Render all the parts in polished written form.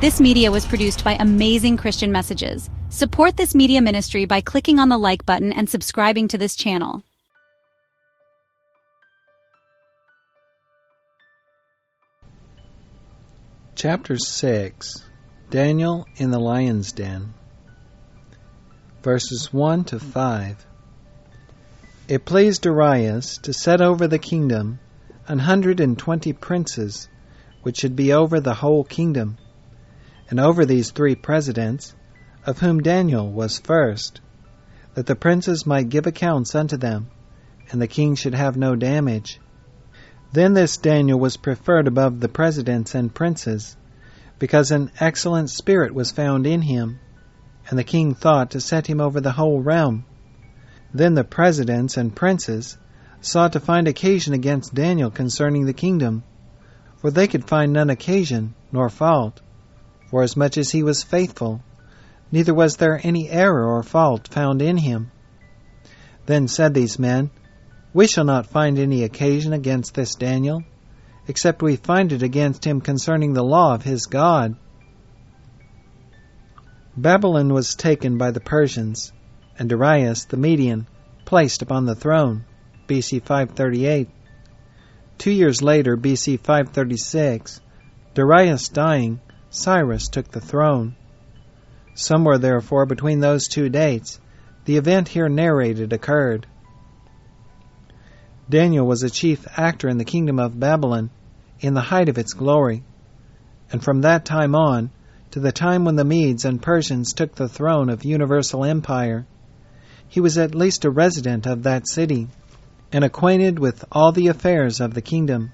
This media was produced by Amazing Christian Messages. Support this media ministry by clicking on the like button and subscribing to this channel. Chapter 6. Daniel in the Lion's Den. Verses 1 to 5. It pleased Darius to set over the kingdom 120 princes, which should be over the whole kingdom, and over these 3 presidents, of whom Daniel was first, that the princes might give accounts unto them, and the king should have no damage. Then this Daniel was preferred above the presidents and princes, because an excellent spirit was found in him, and the king thought to set him over the whole realm. Then the presidents and princes sought to find occasion against Daniel concerning the kingdom, for they could find none occasion nor fault, forasmuch as he was faithful, neither was there any error or fault found in him. Then said these men, We shall not find any occasion against this Daniel, except we find it against him concerning the law of his God. Babylon was taken by the Persians, and Darius the Median placed upon the throne, BC 538. 2 years later, BC 536, Darius dying, Cyrus took the throne. Somewhere, therefore, between those 2 dates, the event here narrated occurred. Daniel was a chief actor in the kingdom of Babylon in the height of its glory, and from that time on to the time when the Medes and Persians took the throne of universal empire, he was at least a resident of that city, and acquainted with all the affairs of the kingdom.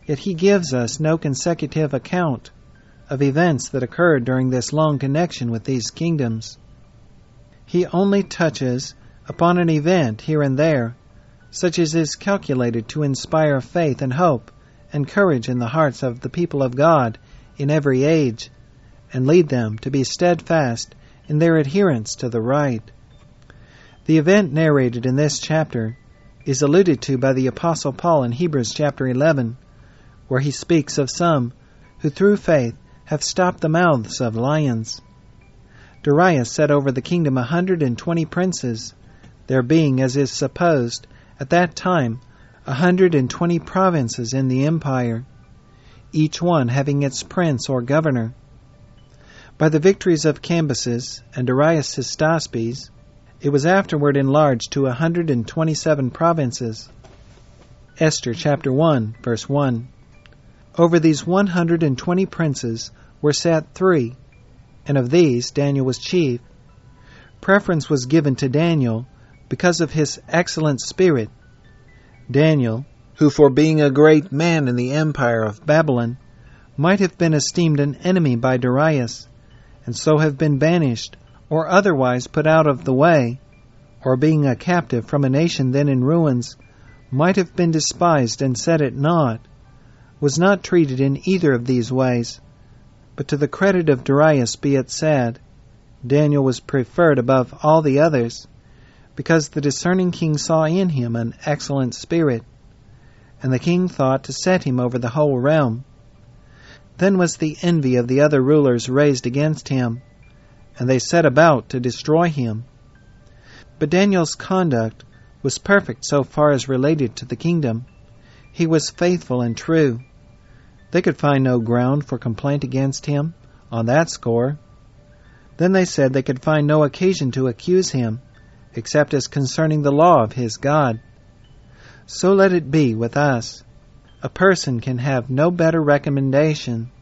Yet he gives us no consecutive account of events that occurred during this long connection with these kingdoms. He only touches upon an event here and there, such as is calculated to inspire faith and hope and courage in the hearts of the people of God in every age, and lead them to be steadfast in their adherence to the right. The event narrated in this chapter is alluded to by the Apostle Paul in Hebrews chapter 11, where he speaks of some who through faith have stopped the mouths of lions. Darius set over the kingdom 120 princes, there being, as is supposed, at that time 120 provinces in the empire, each one having its prince or governor. By the victories of Cambyses and Darius Hystaspes, it was afterward enlarged to 127 provinces. Esther chapter 1, verse 1. Over these 120 princes were set 3, and of these Daniel was chief. Preference was given to Daniel because of his excellent spirit. Daniel, who for being a great man in the empire of Babylon, might have been esteemed an enemy by Darius, and so have been banished, or otherwise put out of the way, or being a captive from a nation then in ruins, might have been despised and set at naught, was not treated in either of these ways. But to the credit of Darius be it said, Daniel was preferred above all the others, because the discerning king saw in him an excellent spirit, and the king thought to set him over the whole realm. Then was the envy of the other rulers raised against him, and they set about to destroy him. But Daniel's conduct was perfect so far as related to the kingdom. He was faithful and true. They could find no ground for complaint against him on that score. Then they said they could find no occasion to accuse him, except as concerning the law of his God. So let it be with us. A person can have no better recommendation.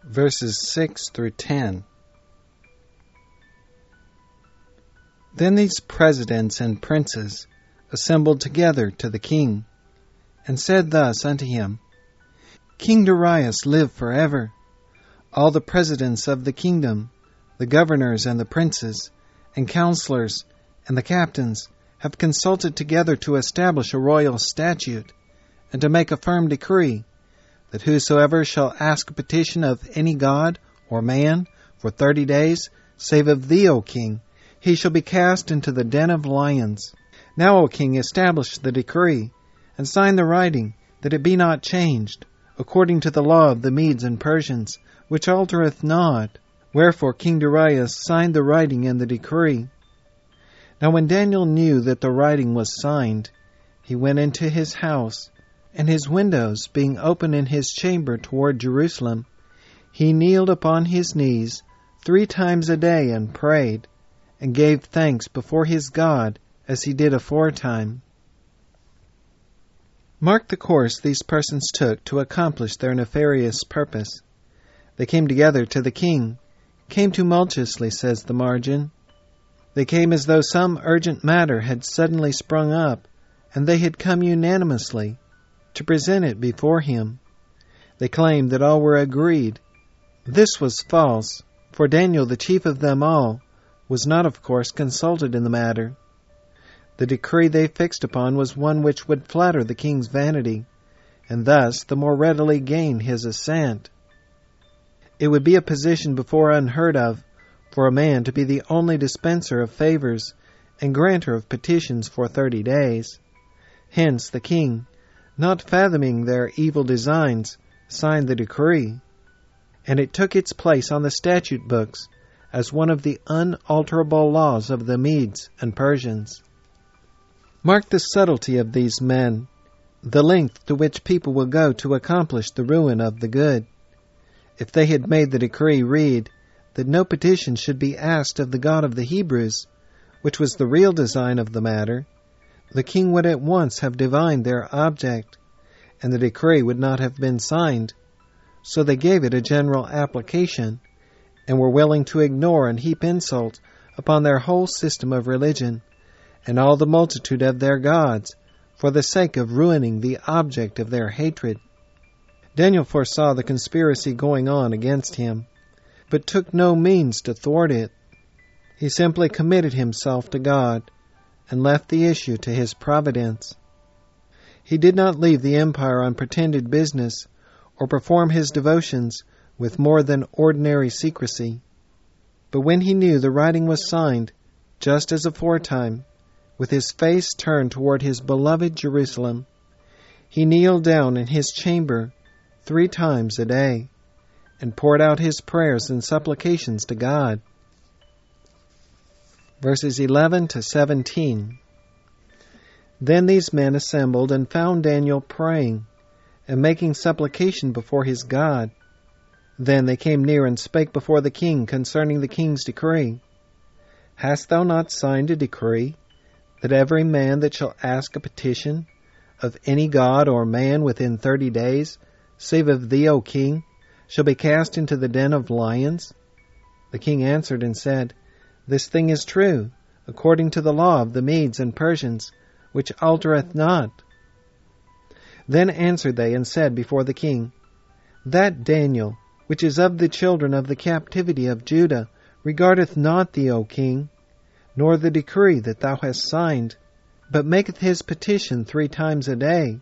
Verses 6 through 10. Then these presidents and princes assembled together to the king, and said thus unto him, King Darius, live forever. All the presidents of the kingdom, the governors and the princes, and counselors, and the captains, have consulted together to establish a royal statute, and to make a firm decree, that whosoever shall ask a petition of any god or man for 30 days, save of thee, O king, he shall be cast into the den of lions. Now, O king, establish the decree, and sign the writing, that it be not changed, according to the law of the Medes and Persians, which altereth not. Wherefore King Darius signed the writing and the decree. Now when Daniel knew that the writing was signed, he went into his house, and his windows being open in his chamber toward Jerusalem, he kneeled upon his knees 3 times a day and prayed, and gave thanks before his God as he did aforetime. Mark the course these persons took to accomplish their nefarious purpose. They came together to the king, came tumultuously, says the margin. They came as though some urgent matter had suddenly sprung up, and they had come unanimously to present it before him. They claimed that all were agreed. This was false, for Daniel, the chief of them all, was not, of course, consulted in the matter. The decree they fixed upon was one which would flatter the king's vanity, and thus the more readily gain his assent. It would be a position before unheard of for a man to be the only dispenser of favors and granter of petitions for 30 days. Hence the king, not fathoming their evil designs, signed the decree, and it took its place on the statute books as one of the unalterable laws of the Medes and Persians. Mark the subtlety of these men, the length to which people will go to accomplish the ruin of the good. If they had made the decree read that no petition should be asked of the God of the Hebrews, which was the real design of the matter, the king would at once have divined their object, and the decree would not have been signed. So they gave it a general application, and were willing to ignore and heap insult upon their whole system of religion, and all the multitude of their gods, for the sake of ruining the object of their hatred. Daniel foresaw the conspiracy going on against him, but took no means to thwart it. He simply committed himself to God, and left the issue to his providence. He did not leave the empire on pretended business, or perform his devotions with more than ordinary secrecy. But when he knew the writing was signed, just as aforetime, with his face turned toward his beloved Jerusalem, he kneeled down in his chamber 3 times a day, and poured out his prayers and supplications to God. Verses 11 to 17. Then these men assembled and found Daniel praying, and making supplication before his God. Then they came near and spake before the king concerning the king's decree. Hast thou not signed a decree, that every man that shall ask a petition of any god or man within 30 days, save of thee, O king, shall be cast into the den of lions? The king answered and said, This thing is true, according to the law of the Medes and Persians, which altereth not. Then answered they and said before the king, That Daniel, which is of the children of the captivity of Judah, regardeth not thee, O king, nor the decree that thou hast signed, but maketh his petition 3 times a day.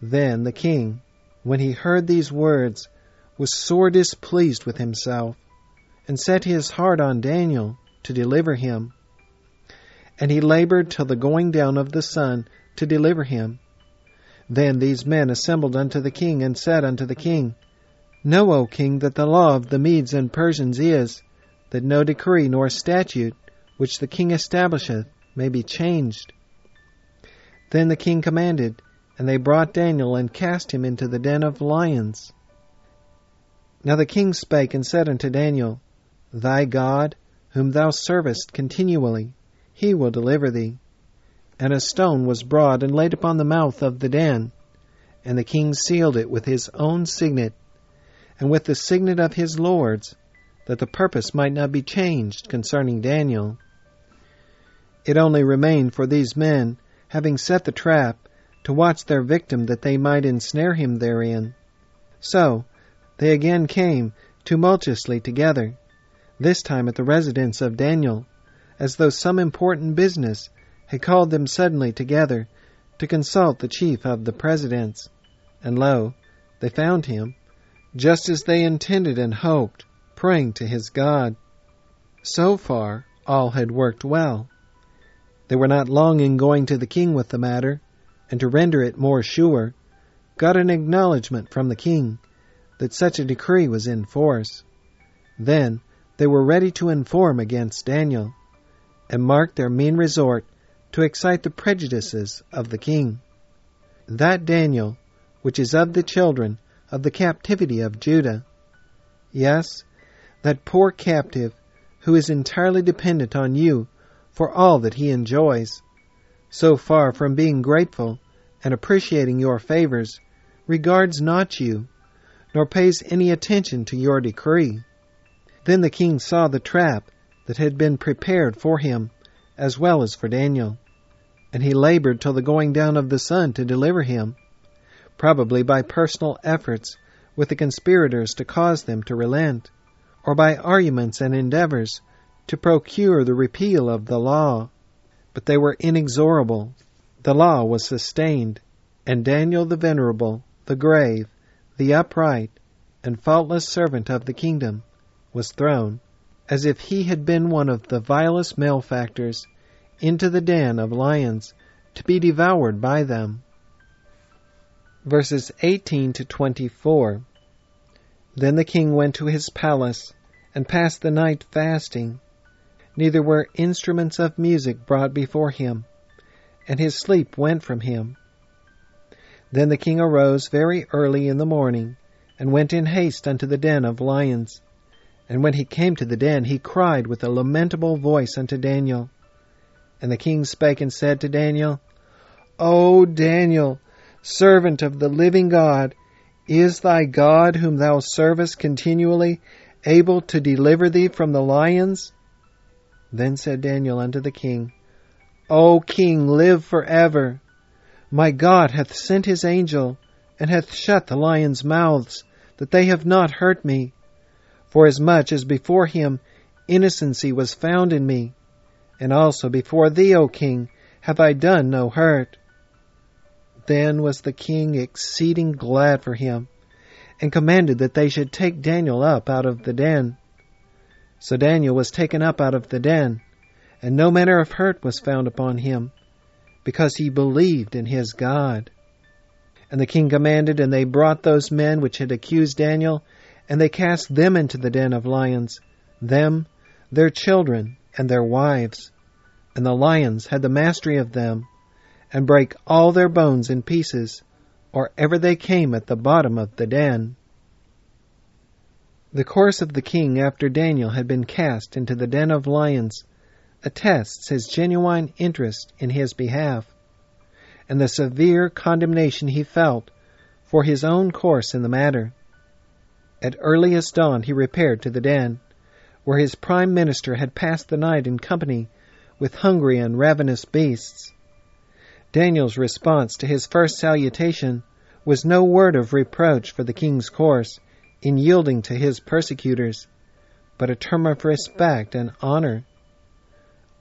Then the king, when he heard these words, was sore displeased with himself, and set his heart on Daniel to deliver him. And he labored till the going down of the sun to deliver him. Then these men assembled unto the king, and said unto the king, Know, O king, that the law of the Medes and Persians is, that no decree nor statute which the king establisheth may be changed. Then the king commanded, and they brought Daniel and cast him into the den of lions. Now the king spake and said unto Daniel, Thy God, whom thou servest continually, he will deliver thee. And a stone was brought and laid upon the mouth of the den, and the king sealed it with his own signet, and with the signet of his lords, that the purpose might not be changed concerning Daniel. It only remained for these men, having set the trap, to watch their victim that they might ensnare him therein. So they again came tumultuously together, this time at the residence of Daniel, as though some important business had called them suddenly together to consult the chief of the presidents. And lo, they found him, just as they intended and hoped, praying to his God. So far, all had worked well. They were not long in going to the king with the matter, and to render it more sure, got an acknowledgment from the king that such a decree was in force. Then they were ready to inform against Daniel, and marked their mean resort to excite the prejudices of the king. That Daniel, which is of the children of the captivity of Judah, yes, that poor captive who is entirely dependent on you for all that he enjoys, so far from being grateful and appreciating your favors, regards not you, nor pays any attention to your decree. Then the king saw the trap that had been prepared for him, as well as for Daniel, and he labored till the going down of the sun to deliver him, probably by personal efforts with the conspirators to cause them to relent, or by arguments and endeavors to procure the repeal of the law. But they were inexorable. The law was sustained, and Daniel the venerable, the grave, the upright, and faultless servant of the kingdom was thrown, as if he had been one of the vilest malefactors, into the den of lions, to be devoured by them. Verses 18 to 24. Then the king went to his palace, and passed the night fasting. Neither were instruments of music brought before him, and his sleep went from him. Then the king arose very early in the morning, and went in haste unto the den of lions. And when he came to the den, he cried with a lamentable voice unto Daniel. And the king spake and said to Daniel, O Daniel, servant of the living God, is thy God, whom thou servest continually, able to deliver thee from the lions? Then said Daniel unto the king, O king, live forever. My God hath sent his angel, and hath shut the lions' mouths, that they have not hurt me. Forasmuch as before him innocency was found in me, and also before thee, O king, have I done no hurt. Then was the king exceeding glad for him, and commanded that they should take Daniel up out of the den. So Daniel was taken up out of the den, and no manner of hurt was found upon him, because he believed in his God. And the king commanded, and they brought those men which had accused Daniel, and they cast them into the den of lions, them, their children, and their wives. And the lions had the mastery of them, and brake all their bones in pieces, or ever they came at the bottom of the den. The course of the king after Daniel had been cast into the den of lions attests his genuine interest in his behalf, and the severe condemnation he felt for his own course in the matter. At earliest dawn he repaired to the den, where his prime minister had passed the night in company with hungry and ravenous beasts. Daniel's response to his first salutation was no word of reproach for the king's course in yielding to his persecutors, but a term of respect and honor.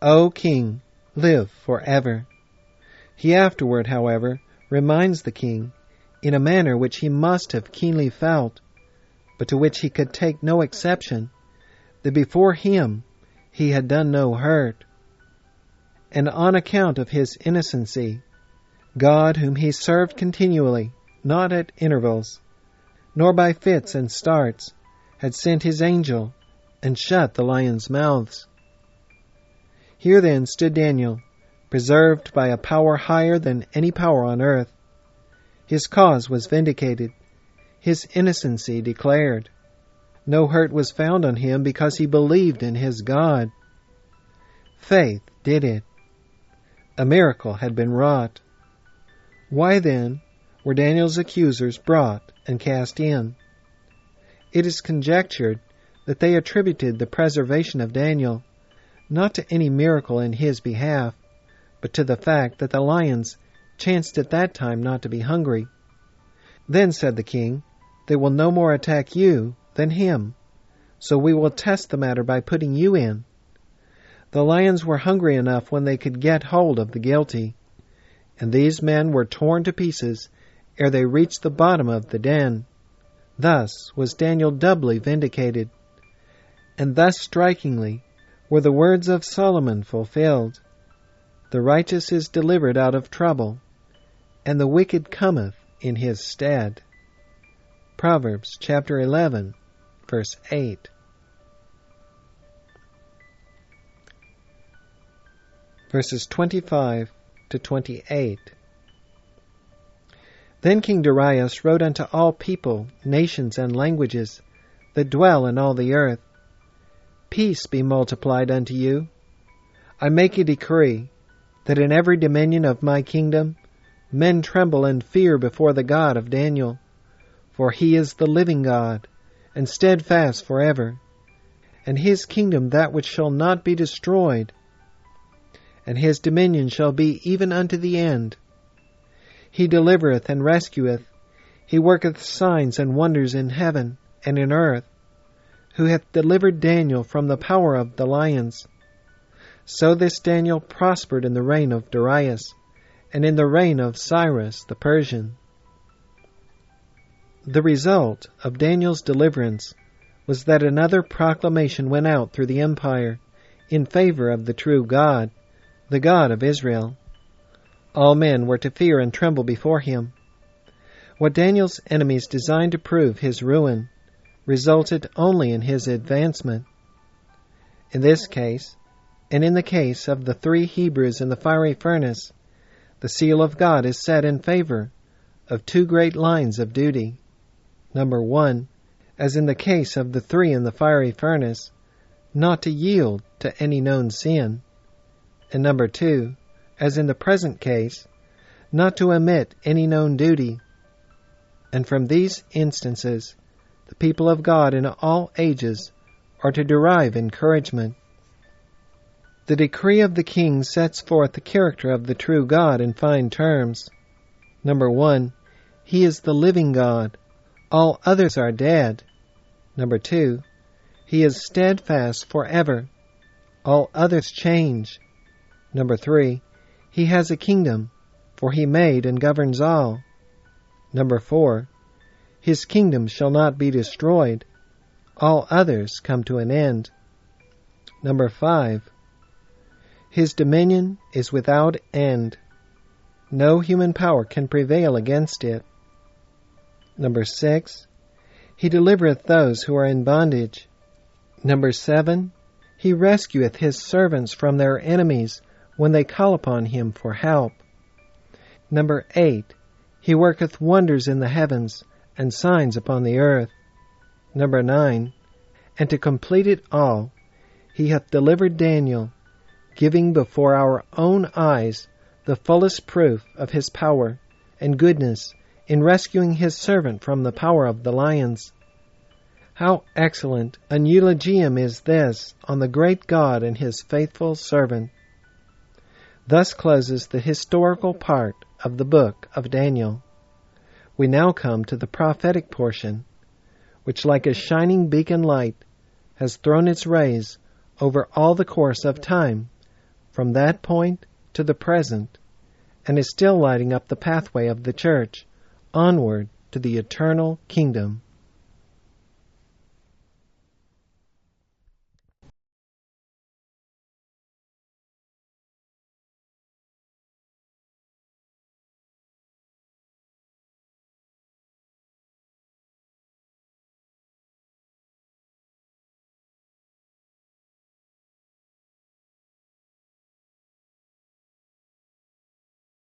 O king, live forever. He afterward, however, reminds the king, in a manner which he must have keenly felt, but to which he could take no exception, that before him he had done no hurt. And on account of his innocency, God, whom he served continually, not at intervals, nor by fits and starts, had sent his angel, and shut the lions' mouths. Here then stood Daniel, preserved by a power higher than any power on earth. His cause was vindicated, his innocency declared. No hurt was found on him because he believed in his God. Faith did it. A miracle had been wrought. Why then were Daniel's accusers brought and cast in? It is conjectured that they attributed the preservation of Daniel not to any miracle in his behalf, but to the fact that the lions chanced at that time not to be hungry. Then said the king, they will no more attack you than him, so we will test the matter by putting you in. The lions were hungry enough when they could get hold of the guilty, and these men were torn to pieces ere they reached the bottom of the den. Thus was Daniel doubly vindicated, and thus strikingly were the words of Solomon fulfilled. The righteous is delivered out of trouble, and the wicked cometh in his stead. Proverbs chapter 11, verse 8. Verses 25 to 28. Then King Darius wrote unto all people, nations, and languages that dwell in all the earth, Peace be multiplied unto you. I make a decree, that in every dominion of my kingdom men tremble and fear before the God of Daniel, for he is the living God, and steadfast forever, and his kingdom that which shall not be destroyed, and his dominion shall be even unto the end. He delivereth and rescueth, he worketh signs and wonders in heaven and in earth, who hath delivered Daniel from the power of the lions. So this Daniel prospered in the reign of Darius, and in the reign of Cyrus the Persian. The result of Daniel's deliverance was that another proclamation went out through the empire in favor of the true God, the God of Israel. All men were to fear and tremble before him. What Daniel's enemies designed to prove his ruin resulted only in his advancement. In this case, and in the case of the 3 Hebrews in the fiery furnace, the seal of God is set in favor of 2 great lines of duty. Number 1, as in the case of the 3 in the fiery furnace, not to yield to any known sin. And number 2, as in the present case, not to omit any known duty. And from these instances, the people of God in all ages are to derive encouragement. The decree of the king sets forth the character of the true God in fine terms. Number 1, he is the living God. All others are dead. Number 2, he is steadfast forever. All others change. Number 3, he has a kingdom, for he made and governs all. Number 4, his kingdom shall not be destroyed. All others come to an end. Number 5, his dominion is without end. No human power can prevail against it. Number 6, he delivereth those who are in bondage. Number 7, he rescueth his servants from their enemies when they call upon him for help. Number 8, he worketh wonders in the heavens and signs upon the earth. Number 9, and to complete it all, he hath delivered Daniel, giving before our own eyes the fullest proof of his power and goodness in rescuing his servant from the power of the lions. How excellent an eulogium is this on the great God and his faithful servant. Thus closes the historical part of the book of Daniel. We now come to the prophetic portion, which like a shining beacon light has thrown its rays over all the course of time, from that point to the present, and is still lighting up the pathway of the church onward to the eternal kingdom.